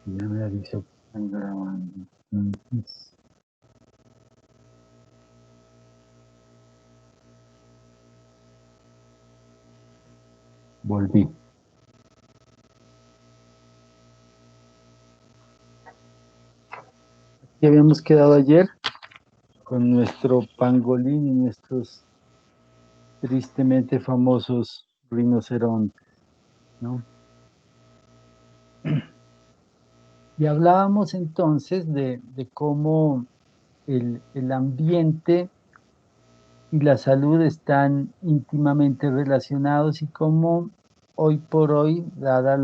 Ya me avisó que están grabando. Entonces, volví. Ya habíamos quedado ayer con nuestro pangolín y nuestros tristemente famosos rinocerontes, ¿no? Y hablábamos entonces de cómo el ambiente y la salud están íntimamente relacionados y cómo hoy por hoy, dada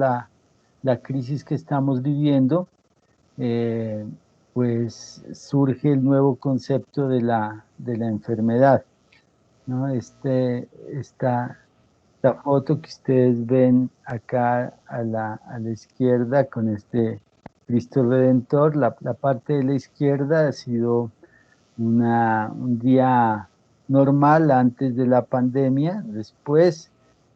la crisis que estamos viviendo, eh, pues surge el nuevo concepto de la enfermedad, ¿no? Esta foto que ustedes ven acá a la izquierda con este Cristo Redentor, la parte de la izquierda ha sido un día normal antes de la pandemia, después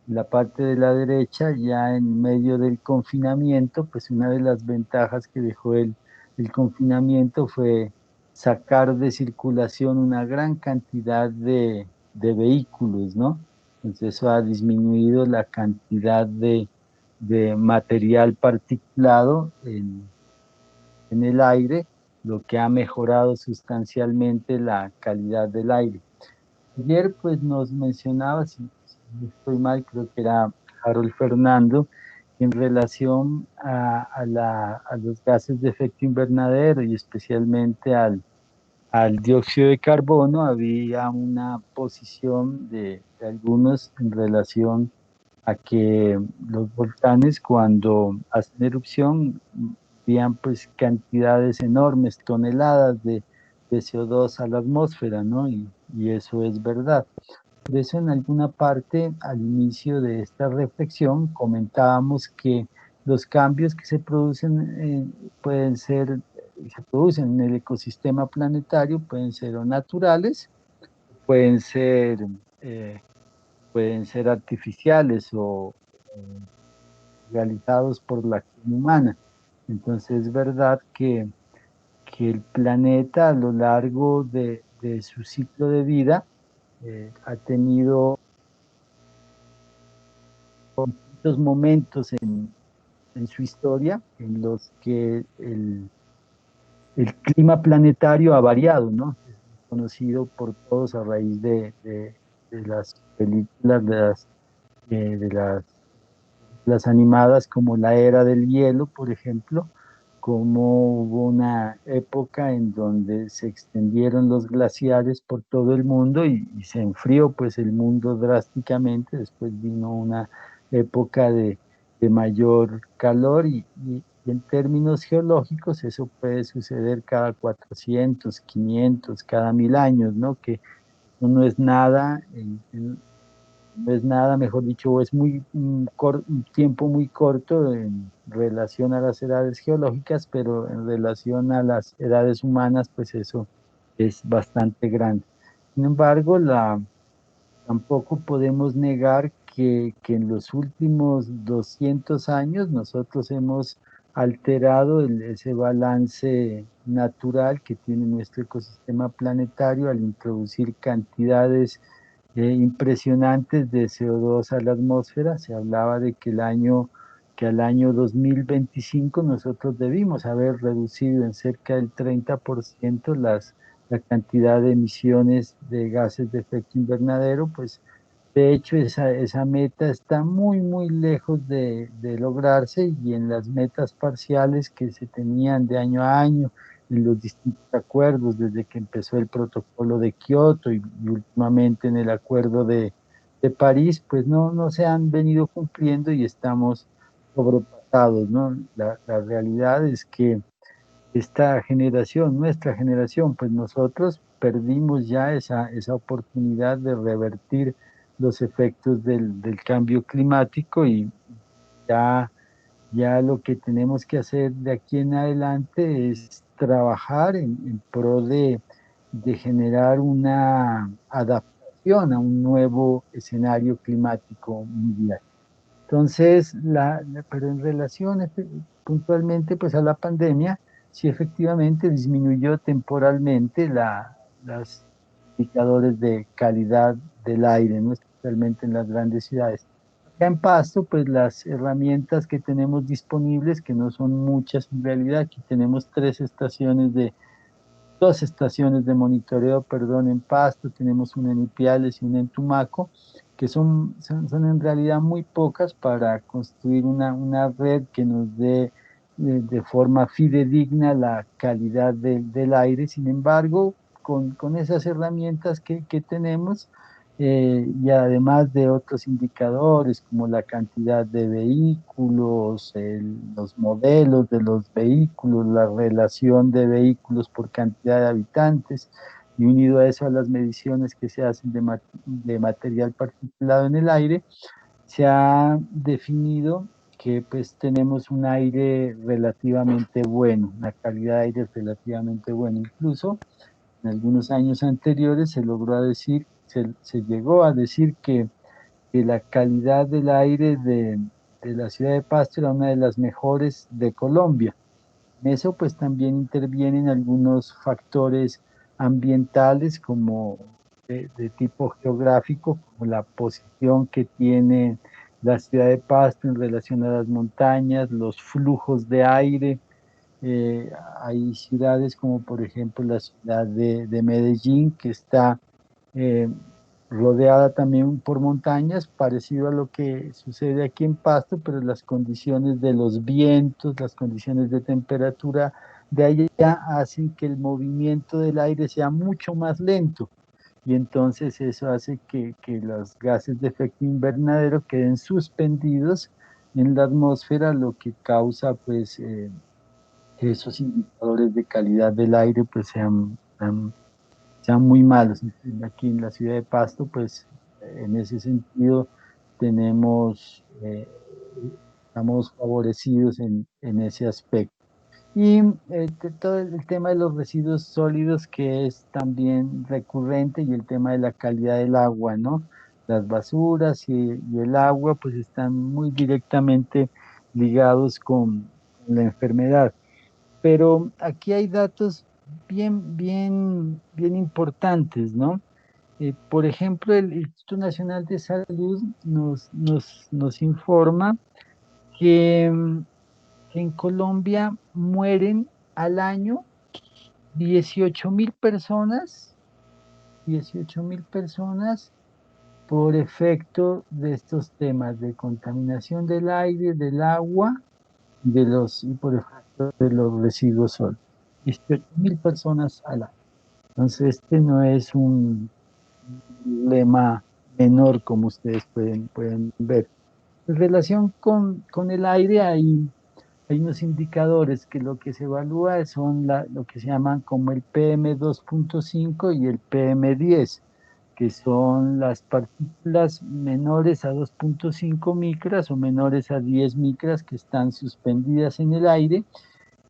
la parte de la derecha, ya en medio del confinamiento, pues una de las ventajas que dejó el confinamiento fue sacar de circulación una gran cantidad de vehículos, ¿no? Entonces eso ha disminuido la cantidad de material particulado en el aire, lo que ha mejorado sustancialmente la calidad del aire. Ayer pues nos mencionaba, si no estoy mal, creo que era Harold Fernando, en relación a los gases de efecto invernadero y especialmente al dióxido de carbono, había una posición de algunos en relación a que los volcanes cuando hacen erupción envían pues cantidades enormes, toneladas de CO2 a la atmósfera, ¿no? Y eso es verdad. Por eso en alguna parte al inicio de esta reflexión comentábamos que los cambios que se producen pueden ser, se producen en el ecosistema planetario, pueden ser o naturales, pueden ser eh, pueden ser artificiales o realizados por la acción humana. Entonces es verdad que el planeta a lo largo de su ciclo de vida ha tenido muchos momentos en su historia en los que el clima planetario ha variado, ¿no? Es conocido por todos a raíz de las películas, de las animadas como la era del hielo, por ejemplo, como hubo una época en donde se extendieron los glaciares por todo el mundo y se enfrió pues el mundo drásticamente, después vino una época de mayor calor y en términos geológicos eso puede suceder cada 400, 500, cada 1000 años, ¿no? Que no es nada no es nada, mejor dicho, es un tiempo muy corto en relación a las edades geológicas, pero en relación a las edades humanas, pues eso es bastante grande. Sin embargo, tampoco podemos negar que en los últimos 200 años nosotros hemos alterado ese balance natural que tiene nuestro ecosistema planetario al introducir cantidades impresionantes de CO2 a la atmósfera. Se hablaba de que al año 2025 nosotros debimos haber reducido en cerca del 30% la cantidad de emisiones de gases de efecto invernadero, pues de hecho esa meta está muy, muy lejos de lograrse y en las metas parciales que se tenían de año a año, en los distintos acuerdos, desde que empezó el protocolo de Kioto y últimamente en el acuerdo de París, pues no se han venido cumpliendo y estamos sobrepasados, ¿no? La realidad es que esta generación, nuestra generación, pues nosotros perdimos ya esa oportunidad de revertir los efectos del cambio climático y ya, ya lo que tenemos que hacer de aquí en adelante es trabajar en pro de generar una adaptación a un nuevo escenario climático mundial. Entonces, pero en relación puntualmente pues a la pandemia, sí efectivamente disminuyó temporalmente los indicadores de calidad del aire, ¿no? Especialmente en las grandes ciudades. Acá en Pasto, pues las herramientas que tenemos disponibles, que no son muchas en realidad, aquí tenemos dos estaciones de monitoreo, perdón, en Pasto, tenemos una en Ipiales y una en Tumaco, que son en realidad muy pocas para construir una red que nos dé de forma fidedigna la calidad del aire. Sin embargo, con esas herramientas que tenemos, y además de otros indicadores como la cantidad de vehículos, los modelos de los vehículos, la relación de vehículos por cantidad de habitantes, y unido a eso a las mediciones que se hacen de material particulado en el aire, se ha definido que pues tenemos un aire relativamente bueno, una calidad de aire relativamente buena. Incluso en algunos años anteriores se llegó a decir que la calidad del aire de la ciudad de Pasto era una de las mejores de Colombia. En eso pues también intervienen algunos factores ambientales como de tipo geográfico, como la posición que tiene la ciudad de Pasto en relación a las montañas, los flujos de aire. eh, Hay ciudades como por ejemplo la ciudad de Medellín, que está eh, rodeada también por montañas, parecido a lo que sucede aquí en Pasto, pero las condiciones de los vientos, las condiciones de temperatura de allá hacen que el movimiento del aire sea mucho más lento. Y entonces eso hace que los gases de efecto invernadero queden suspendidos en la atmósfera, lo que causa pues que esos indicadores de calidad del aire pues sean muy malos. Aquí en la ciudad de Pasto, pues en ese sentido tenemos, estamos favorecidos en ese aspecto. Y todo el tema de los residuos sólidos, que es también recurrente, y el tema de la calidad del agua, ¿no? Las basuras y el agua, pues están muy directamente ligados con la enfermedad. Pero aquí hay datos bien importantes, ¿no? Por ejemplo, el Instituto Nacional de Salud nos informa que, que en Colombia mueren al año 18.000 personas, 18.000 personas por efecto de estos temas de contaminación del aire, del agua y por efecto de los residuos sólidos. 18.000 personas al año. Entonces, este no es un problema menor como ustedes pueden ver. En relación con el aire, hay unos indicadores que lo que se evalúa son lo que se llaman como el PM2.5 y el PM10, que son las partículas menores a 2.5 micras o menores a 10 micras que están suspendidas en el aire.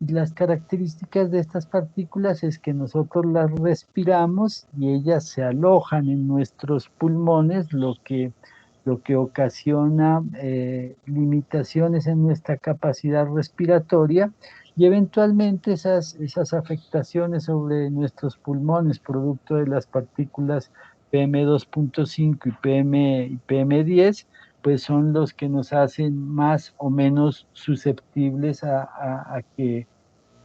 Y las características de estas partículas es que nosotros las respiramos y ellas se alojan en nuestros pulmones, lo que ocasiona limitaciones en nuestra capacidad respiratoria, y eventualmente esas afectaciones sobre nuestros pulmones, producto de las partículas PM2.5 y PM10, pues son los que nos hacen más o menos susceptibles a que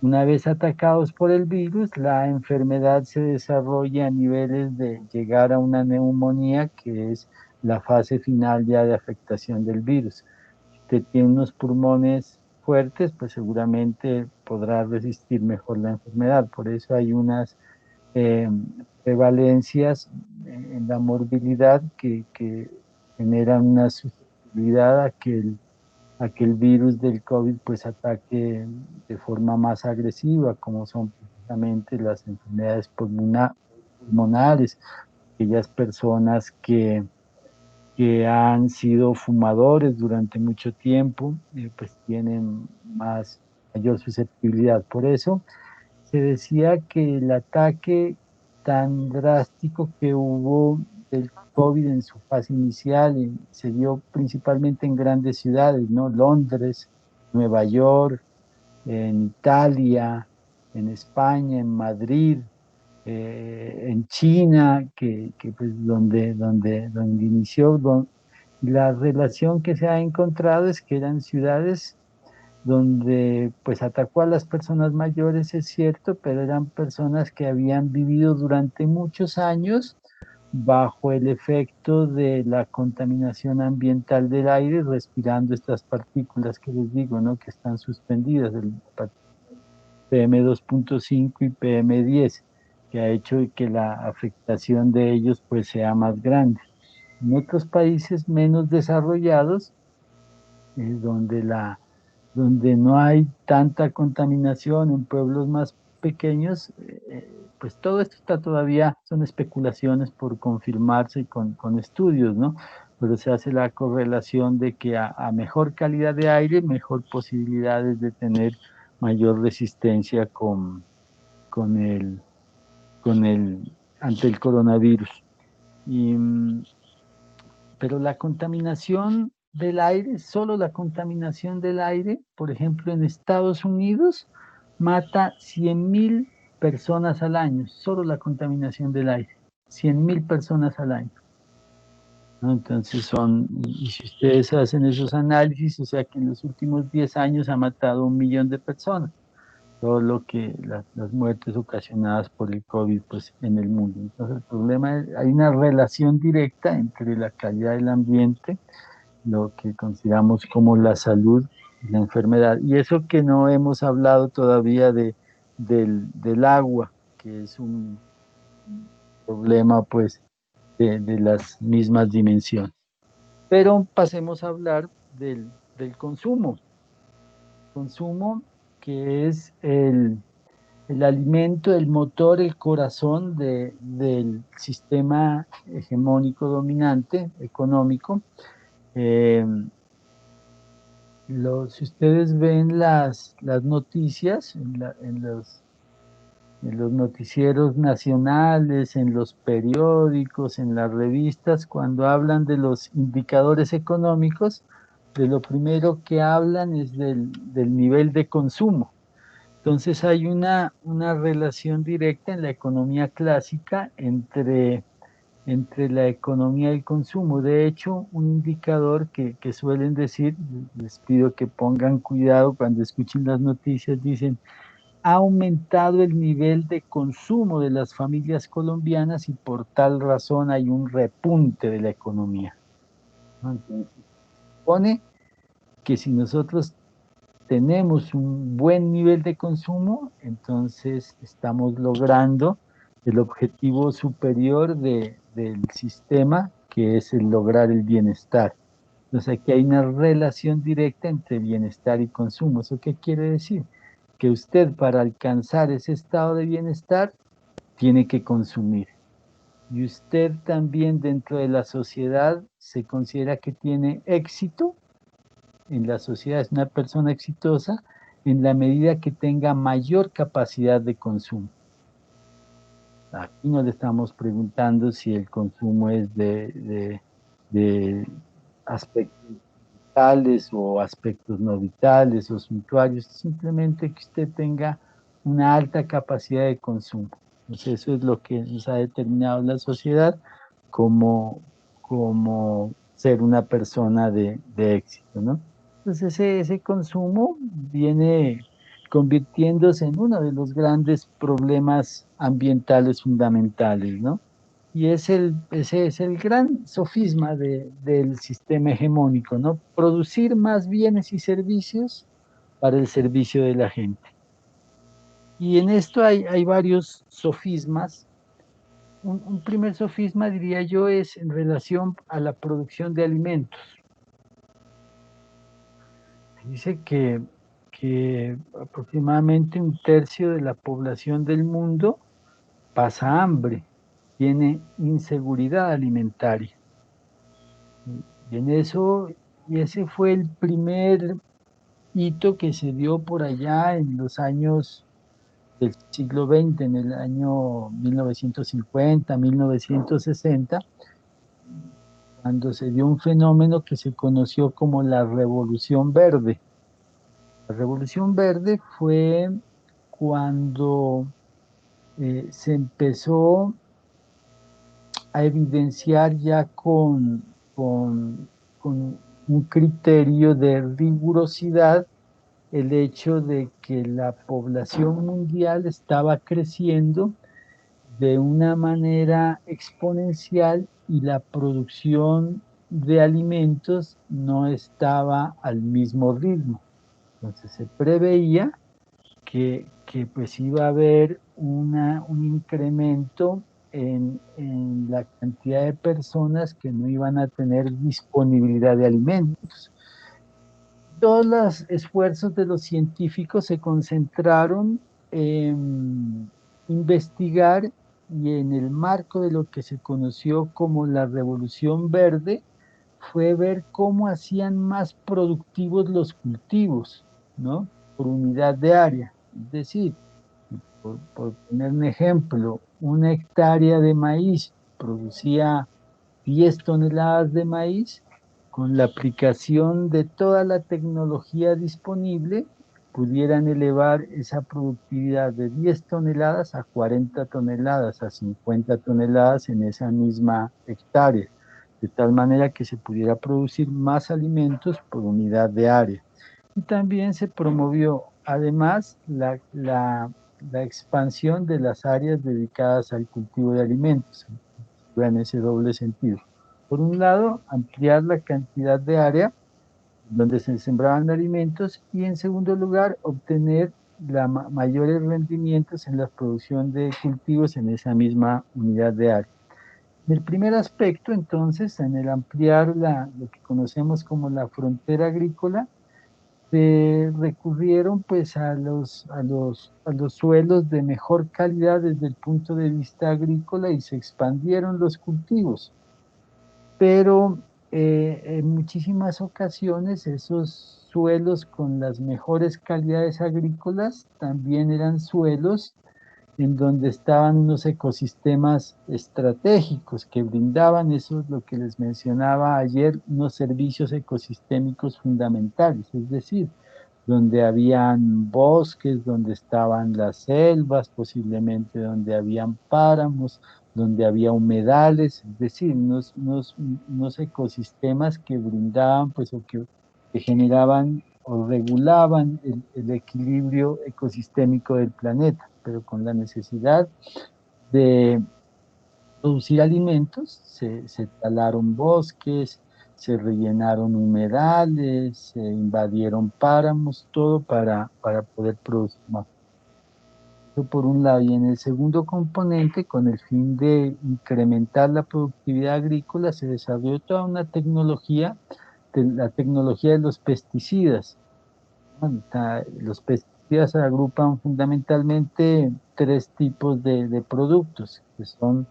una vez atacados por el virus, la enfermedad se desarrolla a niveles de llegar a una neumonía, que es la fase final ya de afectación del virus. Si usted tiene unos pulmones fuertes, pues seguramente podrá resistir mejor la enfermedad. Por eso hay unas eh, prevalencias en la morbilidad que generan una susceptibilidad a que el virus del COVID pues ataque de forma más agresiva, como son precisamente las enfermedades pulmonares, aquellas personas que han sido fumadores durante mucho tiempo, pues tienen mayor susceptibilidad. Por eso se decía que el ataque tan drástico que hubo del COVID en su fase inicial se dio principalmente en grandes ciudades, ¿no? Londres, Nueva York, en Italia, en España, en Madrid, en China, pues donde inició. La relación que se ha encontrado es que eran ciudades donde pues atacó a las personas mayores, es cierto, pero eran personas que habían vivido durante muchos años bajo el efecto de la contaminación ambiental del aire, respirando estas partículas que les digo, ¿no? Que están suspendidas, el PM2.5 y PM10, que ha hecho que la afectación de ellos pues sea más grande. En otros países menos desarrollados, donde donde no hay tanta contaminación, en pueblos más pequeños, pues todo esto está todavía, son especulaciones por confirmarse con estudios, ¿no? Pero se hace la correlación de que a mejor calidad de aire, mejor posibilidades de tener mayor resistencia con el, ante el coronavirus. Y, pero la contaminación del aire, solo la contaminación del aire, por ejemplo, en Estados Unidos, mata 100.000 personas al año, solo la contaminación del aire, 100.000 personas al año, ¿no? Entonces y si ustedes hacen esos análisis, o sea que en los últimos 10 años ha matado 1 millón de personas, todo lo que las muertes ocasionadas por el COVID pues, en el mundo. Entonces el problema es, hay una relación directa entre la calidad del ambiente, lo que consideramos como la salud y la enfermedad. Y eso que no hemos hablado todavía del agua, que es un problema pues de las mismas dimensiones. Pero pasemos a hablar del consumo. Consumo que es el alimento, el motor, el corazón del sistema hegemónico dominante económico. Eh, si ustedes ven las noticias en los noticieros nacionales, en los periódicos, en las revistas, cuando hablan de los indicadores económicos, de lo primero que hablan es del nivel de consumo. Entonces hay una relación directa en la economía clásica entre la economía y el consumo. De hecho, un indicador que suelen decir, les pido que pongan cuidado cuando escuchen las noticias, dicen, ha aumentado el nivel de consumo de las familias colombianas y por tal razón hay un repunte de la economía, ¿no? Entonces, supone que si nosotros tenemos un buen nivel de consumo, entonces estamos logrando el objetivo superior del sistema, que es el lograr el bienestar. Entonces aquí hay una relación directa entre bienestar y consumo. ¿Eso qué quiere decir? Que usted para alcanzar ese estado de bienestar tiene que consumir. Y usted también dentro de la sociedad se considera que tiene éxito en la sociedad, es una persona exitosa en la medida que tenga mayor capacidad de consumo. Aquí no le estamos preguntando si el consumo es de aspectos vitales o aspectos no vitales o suntuarios, simplemente que usted tenga una alta capacidad de consumo. Entonces eso es lo que nos ha determinado la sociedad como ser una persona de éxito, ¿no? Entonces ese consumo viene convirtiéndose en uno de los grandes problemas ambientales fundamentales, ¿no? Y ese es el gran sofisma del sistema hegemónico, ¿no? Producir más bienes y servicios para el servicio de la gente. Y en esto hay varios sofismas. Un primer sofisma, diría yo, es en relación a la producción de alimentos. Dice que aproximadamente 1/3 de la población del mundo pasa hambre, tiene inseguridad alimentaria. Y en eso, y ese fue el primer hito que se dio por allá en los años del siglo XX, en el año 1950, 1960, cuando se dio un fenómeno que se conoció como la Revolución Verde. La Revolución Verde fue cuando se empezó a evidenciar ya con un criterio de rigurosidad el hecho de que la población mundial estaba creciendo de una manera exponencial y la producción de alimentos no estaba al mismo ritmo. Entonces se preveía que pues iba a haber un incremento en la cantidad de personas que no iban a tener disponibilidad de alimentos. Todos los esfuerzos de los científicos se concentraron en investigar y en el marco de lo que se conoció como la Revolución Verde, fue ver cómo hacían más productivos los cultivos, ¿no? Por unidad de área. Es decir, por poner un ejemplo, una hectárea de maíz producía 10 toneladas de maíz, con la aplicación de toda la tecnología disponible, pudieran elevar esa productividad de 10 toneladas a 40 toneladas, a 50 toneladas en esa misma hectárea, de tal manera que se pudiera producir más alimentos por unidad de área. Y también se promovió, además, la expansión de las áreas dedicadas al cultivo de alimentos, en ese doble sentido. Por un lado, ampliar la cantidad de área donde se sembraban alimentos y en segundo lugar, obtener mayores rendimientos en la producción de cultivos en esa misma unidad de área. En el primer aspecto, entonces, en el ampliar lo que conocemos como la frontera agrícola, se recurrieron pues a los suelos de mejor calidad desde el punto de vista agrícola y se expandieron los cultivos. Pero en muchísimas ocasiones esos suelos con las mejores calidades agrícolas también eran suelos en donde estaban unos ecosistemas estratégicos que brindaban, eso es lo que les mencionaba ayer, unos servicios ecosistémicos fundamentales, es decir, donde habían bosques, donde estaban las selvas, posiblemente donde habían páramos, donde había humedales, es decir, unos ecosistemas que brindaban, pues, que generaban o regulaban el equilibrio ecosistémico del planeta, pero con la necesidad de producir alimentos, se talaron bosques, se rellenaron humedales, se invadieron páramos, todo para poder producir más. Eso por un lado. Y en el segundo componente, con el fin de incrementar la productividad agrícola, se desarrolló toda una tecnología, la tecnología de los pesticidas. ¿No? Los pesticidas se agrupan fundamentalmente tres tipos de productos, que son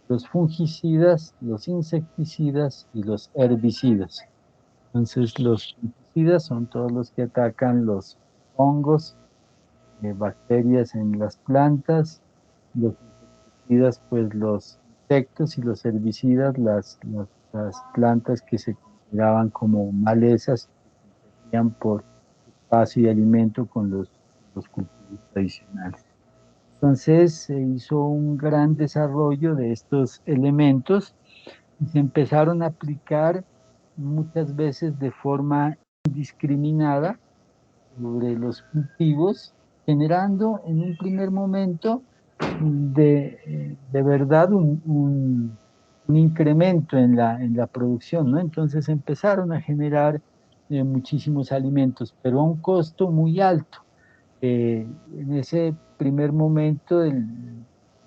los fungicidas, los insecticidas y los herbicidas. Entonces, los fungicidas son todos los que atacan los hongos, bacterias en las plantas, los insecticidas, pues los insectos, y los herbicidas, las plantas que se consideraban como malezas, que competían por espacio y alimento con los cultivos tradicionales. Entonces se hizo un gran desarrollo de estos elementos y se empezaron a aplicar muchas veces de forma indiscriminada sobre los cultivos, generando en un primer momento de verdad un incremento en la producción, ¿no? Entonces empezaron a generar muchísimos alimentos, pero a un costo muy alto. En ese primer momento del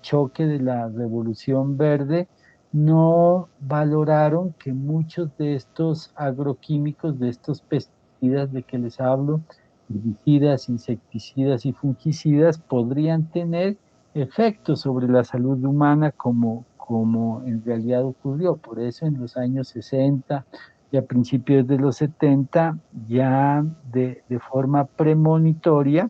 choque de la Revolución Verde, no valoraron que muchos de estos agroquímicos, de estos pesticidas de que les hablo, herbicidas, insecticidas y fungicidas, podrían tener efectos sobre la salud humana como en realidad ocurrió. Por eso en los años 60 y a principios de los 70, ya de forma premonitoria,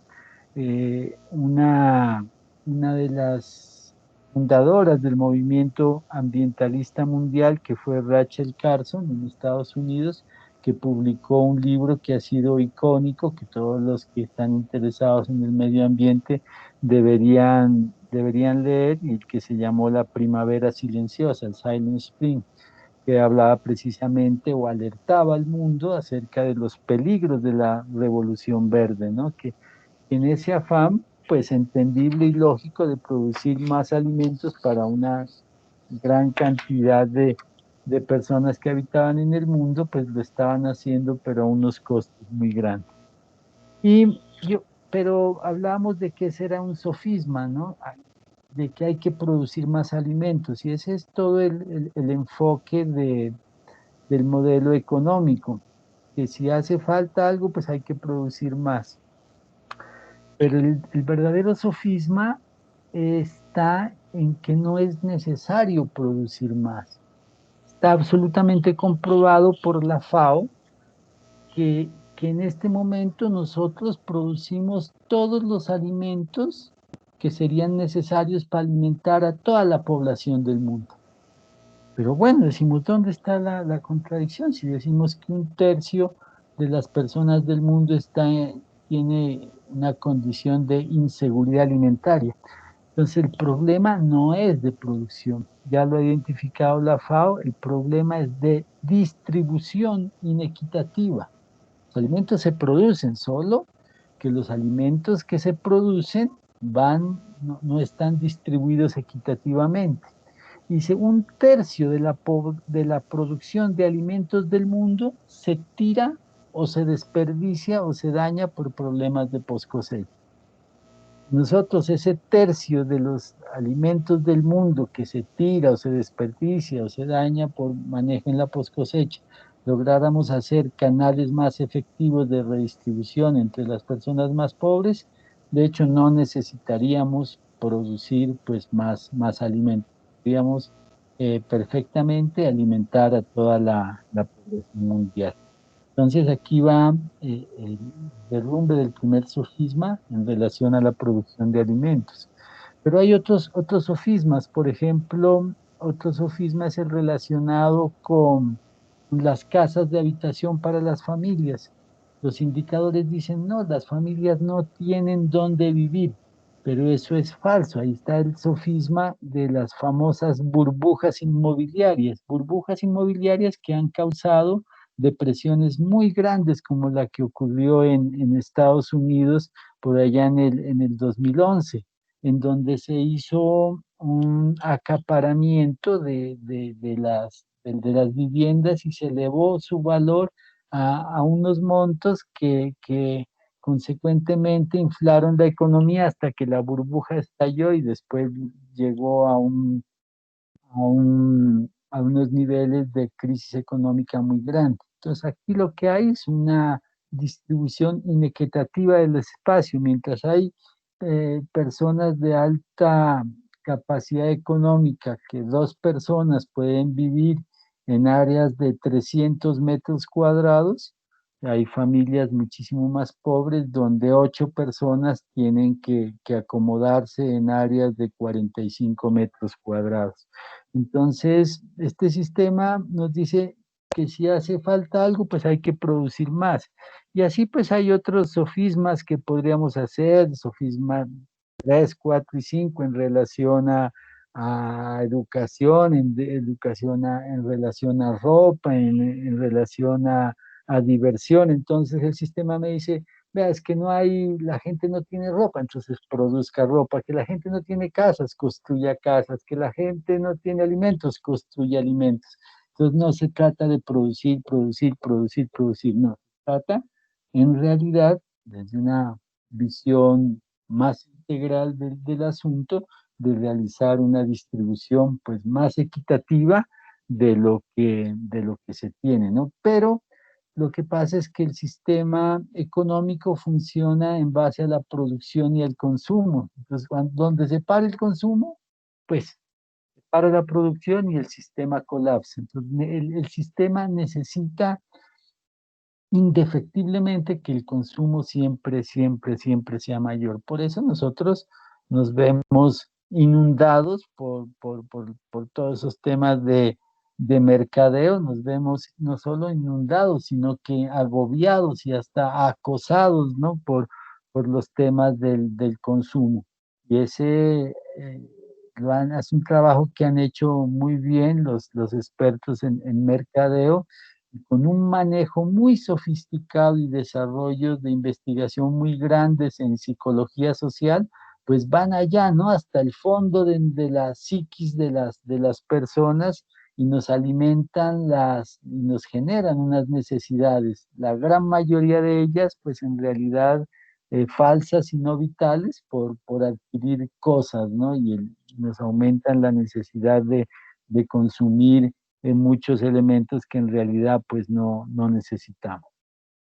eh, una, una de las fundadoras del movimiento ambientalista mundial, que fue Rachel Carson en Estados Unidos, que publicó un libro que ha sido icónico, que todos los que están interesados en el medio ambiente deberían leer, y que se llamó La Primavera Silenciosa, el Silent Spring, que hablaba precisamente o alertaba al mundo acerca de los peligros de la revolución verde, ¿no? Que en ese afán, pues entendible y lógico de producir más alimentos para una gran cantidad de personas que habitaban en el mundo, pues lo estaban haciendo, pero a unos costos muy grandes. Y pero hablábamos de que ese era un sofisma, ¿no? De que hay que producir más alimentos, y ese es todo el enfoque del modelo económico, que si hace falta algo, pues hay que producir más. Pero el verdadero sofisma está en que no es necesario producir más. Está absolutamente comprobado por la FAO que en este momento nosotros producimos todos los alimentos que serían necesarios para alimentar a toda la población del mundo. Pero bueno, decimos, ¿dónde está la contradicción? Si decimos que un tercio de las personas del mundo tiene una condición de inseguridad alimentaria. Entonces, el problema no es de producción, ya lo ha identificado la FAO, el problema es de distribución inequitativa. Los alimentos se producen, solo que los alimentos que se producen no están distribuidos equitativamente. Dice, un tercio de la producción de alimentos del mundo se tira o se desperdicia o se daña por problemas de post cosecha. Nosotros ese tercio de los alimentos del mundo que se tira o se desperdicia o se daña por manejo en la post cosecha, lográramos hacer canales más efectivos de redistribución entre las personas más pobres, de hecho no necesitaríamos producir pues más alimentos. Podríamos perfectamente alimentar a toda la población mundial. Entonces aquí va el derrumbe del primer sofisma en relación a la producción de alimentos. Pero hay otros sofismas, por ejemplo, otro sofisma es el relacionado con las casas de habitación para las familias. Los indicadores dicen, no, las familias no tienen dónde vivir, pero eso es falso. Ahí está el sofisma de las famosas burbujas inmobiliarias que han causado depresiones muy grandes como la que ocurrió en Estados Unidos por allá en el 2011, en donde se hizo un acaparamiento de las viviendas y se elevó su valor a unos montos que consecuentemente inflaron la economía hasta que la burbuja estalló y después llegó a unos niveles de crisis económica muy grandes. Entonces, aquí lo que hay es una distribución inequitativa del espacio, mientras hay personas de alta capacidad económica, que dos personas pueden vivir en áreas de 300 metros cuadrados, hay familias muchísimo más pobres donde 8 personas tienen que acomodarse en áreas de 45 metros cuadrados. Entonces, este sistema nos dice que si hace falta algo, pues hay que producir más. Y así pues hay otros sofismas que podríamos hacer, sofisma 3, 4 y 5 en relación a educación, en relación a ropa, en relación a diversión. Entonces el sistema me dice, vea, es que la gente no tiene ropa, entonces produzca ropa, que la gente no tiene casas, construya casas, que la gente no tiene alimentos, construya alimentos. Entonces no se trata de producir, producir, producir, producir, no, se trata en realidad desde una visión más integral del asunto, de realizar una distribución pues más equitativa de lo que se tiene, ¿no? Pero lo que pasa es que el sistema económico funciona en base a la producción y el consumo. Entonces, donde se para el consumo, pues se para la producción y el sistema colapsa. Entonces, el sistema necesita indefectiblemente que el consumo siempre, siempre, siempre sea mayor. Por eso nosotros nos vemos inundados por todos esos temas de mercadeo, nos vemos no solo inundados, sino que agobiados y hasta acosados, ¿no? Por los temas del consumo. Y ese es un trabajo que han hecho muy bien los expertos en mercadeo, con un manejo muy sofisticado y desarrollos de investigación muy grandes en psicología social, pues van allá, ¿no? Hasta el fondo de la psiquis de las personas y nos alimentan y nos generan unas necesidades. La gran mayoría de ellas, pues en realidad falsas y no vitales por adquirir cosas, ¿no? Nos aumentan la necesidad de consumir muchos elementos que en realidad pues no necesitamos.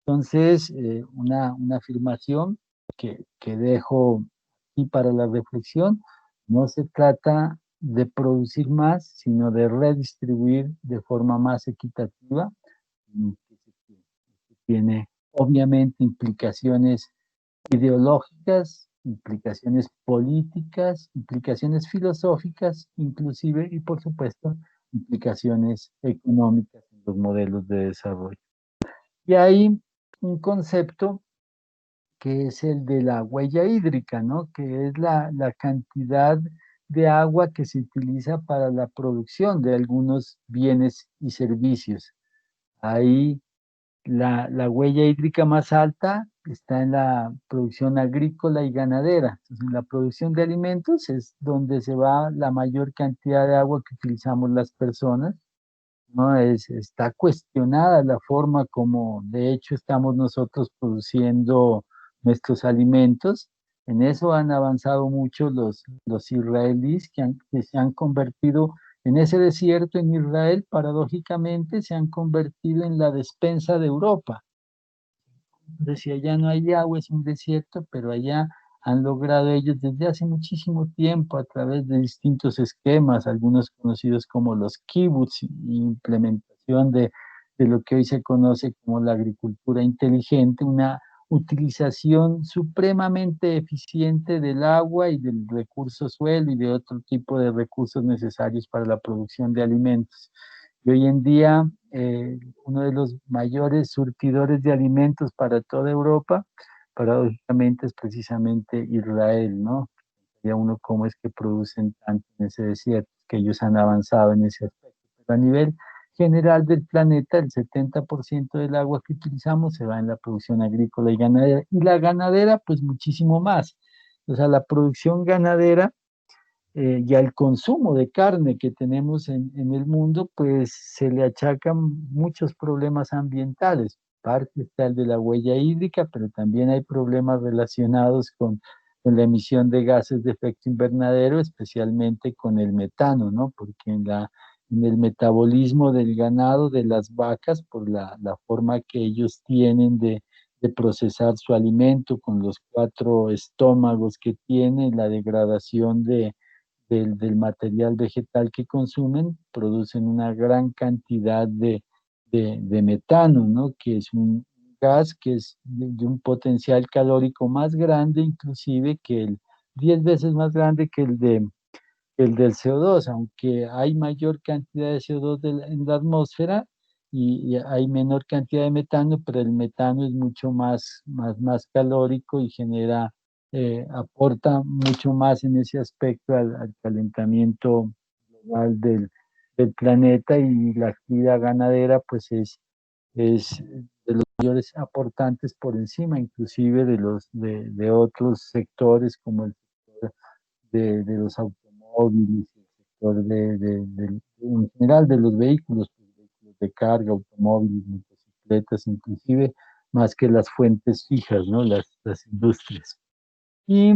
Entonces, una afirmación que dejo aquí para la reflexión: no se trata de producir más, sino de redistribuir de forma más equitativa, que tiene obviamente implicaciones ideológicas, implicaciones políticas, implicaciones filosóficas, inclusive, y por supuesto, implicaciones económicas en los modelos de desarrollo. Y hay un concepto que es el de la huella hídrica, ¿no? Que es la cantidad de agua que se utiliza para la producción de algunos bienes y servicios. Ahí la huella hídrica más alta está en la producción agrícola y ganadera. Entonces, en la producción de alimentos es donde se va la mayor cantidad de agua que utilizamos las personas, ¿no? Está cuestionada la forma como de hecho estamos nosotros produciendo nuestros alimentos. En eso han avanzado mucho los israelíes que se han convertido en ese desierto en Israel, paradójicamente se han convertido en la despensa de Europa. Decía, allá no hay agua, es un desierto, pero allá han logrado ellos desde hace muchísimo tiempo a través de distintos esquemas, algunos conocidos como los kibbutz, implementación de lo que hoy se conoce como la agricultura inteligente, una utilización supremamente eficiente del agua y del recurso suelo y de otro tipo de recursos necesarios para la producción de alimentos. Y hoy en día, uno de los mayores surtidores de alimentos para toda Europa, paradójicamente, es precisamente Israel, ¿no? Ya uno cómo es que producen tanto en ese desierto, que ellos han avanzado en ese aspecto. Pero a nivel general del planeta, el 70% del agua que utilizamos se va en la producción agrícola y ganadera. Y la ganadera, pues muchísimo más. O sea, la producción ganadera y al consumo de carne que tenemos en el mundo, pues se le achacan muchos problemas ambientales. Parte está el de la huella hídrica, pero también hay problemas relacionados con la emisión de gases de efecto invernadero, especialmente con el metano, ¿no? Porque en el metabolismo del ganado, de las vacas, por la forma que ellos tienen de procesar su alimento con los 4 estómagos que tienen, la degradación del material vegetal que consumen, producen una gran cantidad de metano, ¿no? Que es un gas que es de un potencial calórico más grande, inclusive 10 veces más grande el del CO2, aunque hay mayor cantidad de CO2 en la atmósfera y hay menor cantidad de metano, pero el metano es mucho más calórico y aporta mucho más en ese aspecto al calentamiento global del planeta, y la actividad ganadera pues es de los mayores aportantes por encima inclusive de otros sectores como el sector de los automóviles, el sector en general de los vehículos, pues, vehículos de carga, automóviles, motocicletas, inclusive más que las fuentes fijas, ¿no? Las industrias. Y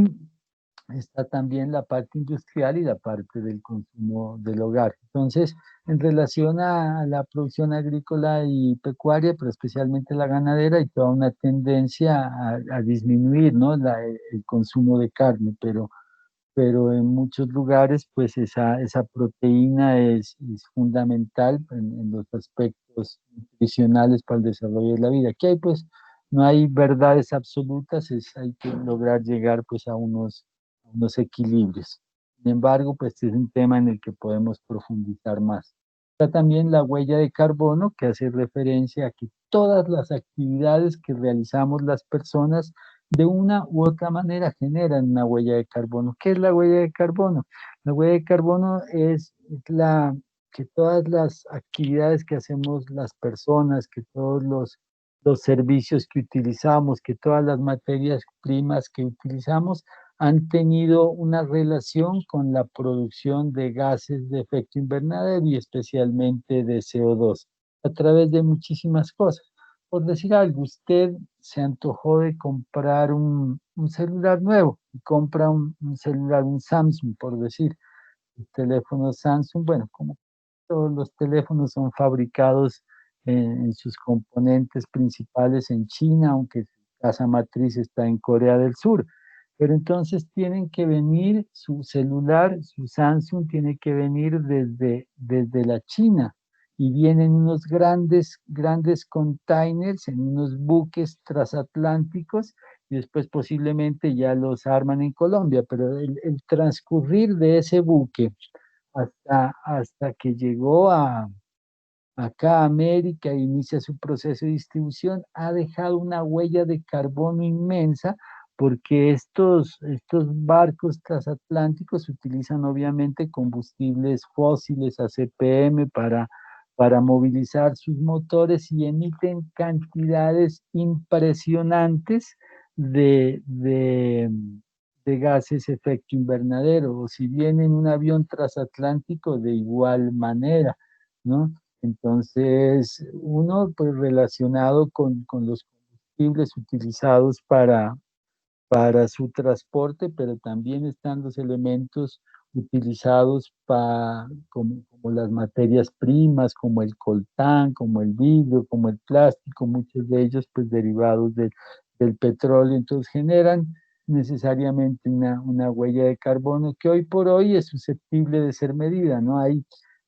está también la parte industrial y la parte del consumo del hogar. Entonces, en relación a la producción agrícola y pecuaria, pero especialmente la ganadera, hay toda una tendencia a disminuir, ¿no? El consumo de carne, pero en muchos lugares pues esa proteína es fundamental en los aspectos nutricionales para el desarrollo de la vida. Aquí hay pues, no hay verdades absolutas, hay que lograr llegar pues a unos equilibrios. Sin embargo, pues es un tema en el que podemos profundizar más. Está también la huella de carbono, que hace referencia a que todas las actividades que realizamos las personas de una u otra manera generan una huella de carbono. ¿Qué es la huella de carbono? La huella de carbono es la que todas las actividades que hacemos las personas, que todos los servicios que utilizamos, que todas las materias primas que utilizamos han tenido una relación con la producción de gases de efecto invernadero y especialmente de CO2 a través de muchísimas cosas. Por decir algo, usted se antojó de comprar un celular nuevo y compra un celular, un Samsung, por decir, el teléfono Samsung, bueno, como todos los teléfonos son fabricados en sus componentes principales en China, aunque su casa matriz está en Corea del Sur. Pero entonces tienen que venir, su celular, su Samsung tiene que venir desde la China y vienen unos grandes containers en unos buques transatlánticos y después posiblemente ya los arman en Colombia, pero el transcurrir de ese buque hasta que llegó acá a América e inicia su proceso de distribución, ha dejado una huella de carbono inmensa porque estos barcos transatlánticos utilizan obviamente combustibles fósiles, ACPM, para movilizar sus motores y emiten cantidades impresionantes de gases efecto invernadero, o si viene en un avión transatlántico de igual manera, ¿no? Entonces, uno pues relacionado con los combustibles utilizados para su transporte, pero también están los elementos utilizados como las materias primas, como el coltán, como el vidrio, como el plástico, muchos de ellos pues derivados del petróleo, entonces generan necesariamente una huella de carbono que hoy por hoy es susceptible de ser medida, ¿no? Hay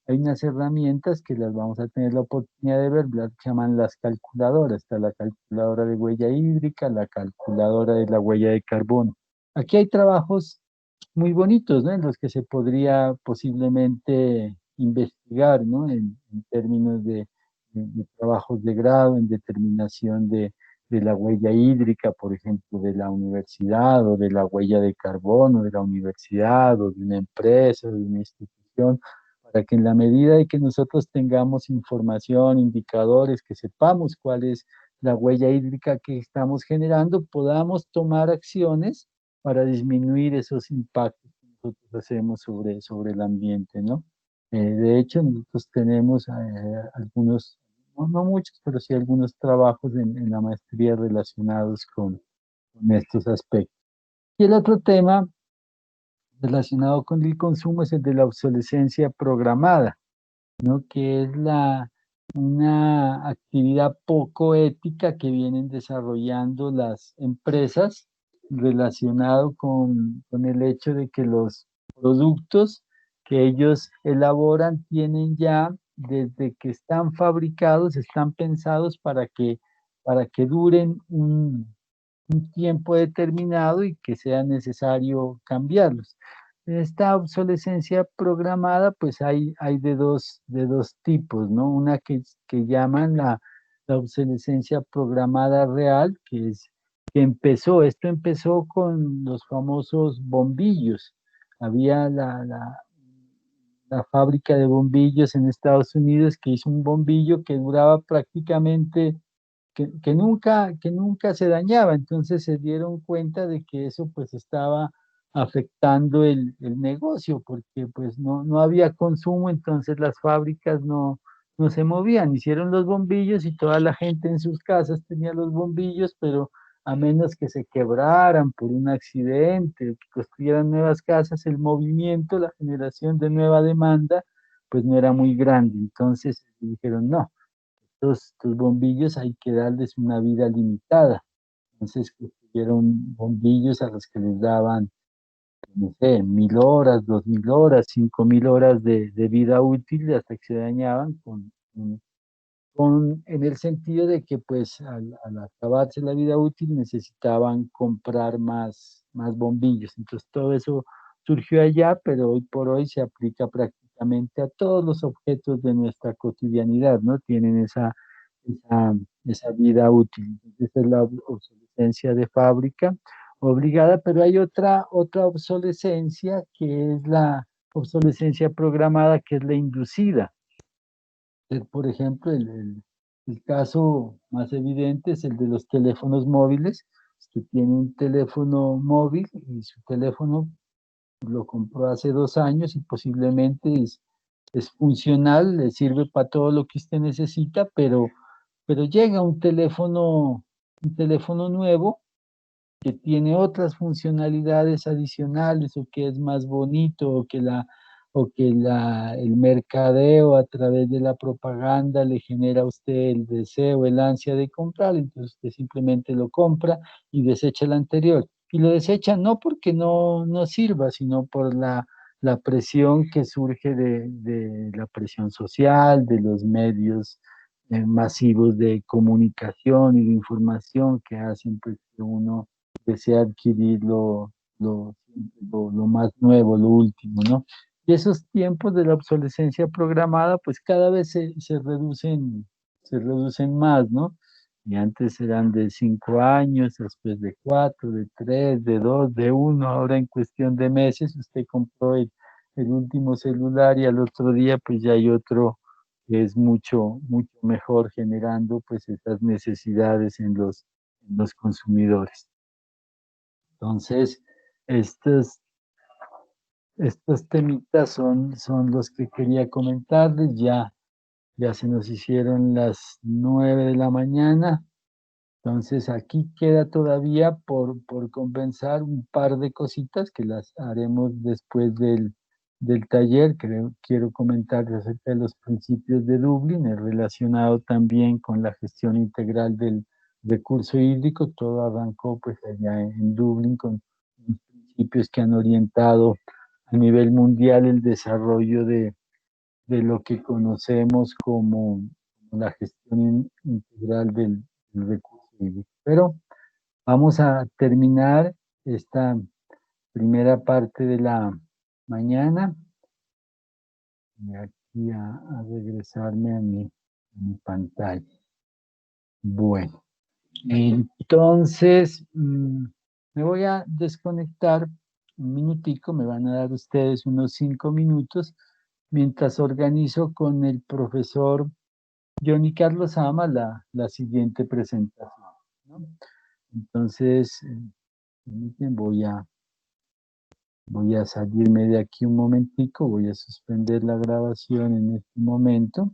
unas herramientas que las vamos a tener la oportunidad de ver, las que llaman las calculadoras. Está la calculadora de huella hídrica, la calculadora de la huella de carbono. Aquí hay trabajos muy bonitos, ¿no? En los que se podría posiblemente investigar, ¿no? En términos de trabajos de grado, en determinación de la huella hídrica, por ejemplo, de la universidad, o de la huella de carbono de la universidad, o de una empresa, de una institución, para que en la medida de que nosotros tengamos información, indicadores, que sepamos cuál es la huella hídrica que estamos generando, podamos tomar acciones para disminuir esos impactos que nosotros hacemos sobre el ambiente, ¿no? De hecho, nosotros tenemos algunos, no muchos, pero sí algunos trabajos en la maestría relacionados con estos aspectos. Y el otro tema relacionado con el consumo es el de la obsolescencia programada, ¿no? Que es una actividad poco ética que vienen desarrollando las empresas relacionado con el hecho de que los productos que ellos elaboran tienen ya, desde que están fabricados, están pensados para que duren un tiempo determinado y que sea necesario cambiarlos. Esta obsolescencia programada, pues hay de dos tipos, ¿no? Una que llaman la obsolescencia programada real, esto empezó con los famosos bombillos. Había la fábrica de bombillos en Estados Unidos que hizo un bombillo que duraba prácticamente que nunca se dañaba. Entonces se dieron cuenta de que eso pues estaba afectando el negocio, porque pues no había consumo, entonces las fábricas no se movían. Hicieron los bombillos y toda la gente en sus casas tenía los bombillos, pero a menos que se quebraran por un accidente, que construyeran nuevas casas, el movimiento, la generación de nueva demanda, pues no era muy grande. Entonces dijeron, no, estos bombillos hay que darles una vida limitada. Entonces construyeron bombillos a los que les daban, no sé, 1000 horas, 2000 horas, 5000 horas de vida útil hasta que se dañaban en el sentido de que pues al acabarse la vida útil necesitaban comprar más bombillos. Entonces todo eso surgió allá, pero hoy por hoy se aplica prácticamente a todos los objetos de nuestra cotidianidad, ¿no? Tienen esa, esa vida útil. Esa es la obsolescencia de fábrica obligada, pero hay otra obsolescencia que es la obsolescencia programada, que es la inducida. Por ejemplo, el caso más evidente es el de los teléfonos móviles. Usted tiene un teléfono móvil y su teléfono lo compró hace 2 años y posiblemente es funcional, le sirve para todo lo que usted necesita, pero llega un teléfono nuevo que tiene otras funcionalidades adicionales o que es más bonito el mercadeo a través de la propaganda le genera a usted el deseo, el ansia de comprar, entonces usted simplemente lo compra y desecha el anterior. Y lo desecha no porque no sirva, sino por la presión que surge de la presión social, de los medios masivos de comunicación y de información que hacen pues, que uno desea adquirir lo más nuevo, lo último, ¿no? Y esos tiempos de la obsolescencia programada, pues cada vez se reducen más, ¿no? Y antes eran de 5 años, después de 4, de 3, de 2, de 1. Ahora en cuestión de meses usted compró el último celular y al otro día pues ya hay otro que es mucho mejor generando pues esas necesidades en los consumidores. Entonces, estos, estos temitas son los que quería comentarles. Ya se nos hicieron las 9 de la mañana. Entonces, aquí queda todavía por compensar un par de cositas que las haremos después del taller. Quiero comentar acerca de los principios de Dublín, relacionado también con la gestión integral del recurso hídrico. Todo arrancó pues allá en Dublín con los principios que han orientado a nivel mundial el desarrollo de lo que conocemos como la gestión integral del recurso hídrico. Pero vamos a terminar esta primera parte de la mañana y aquí a regresarme a mi pantalla. Bueno, entonces me voy a desconectar un minutico, me van a dar ustedes unos 5 minutos mientras organizo con el profesor Johnny Carlos Ama la siguiente presentación, ¿no? Entonces, voy a salirme de aquí un momentico, voy a suspender la grabación en este momento.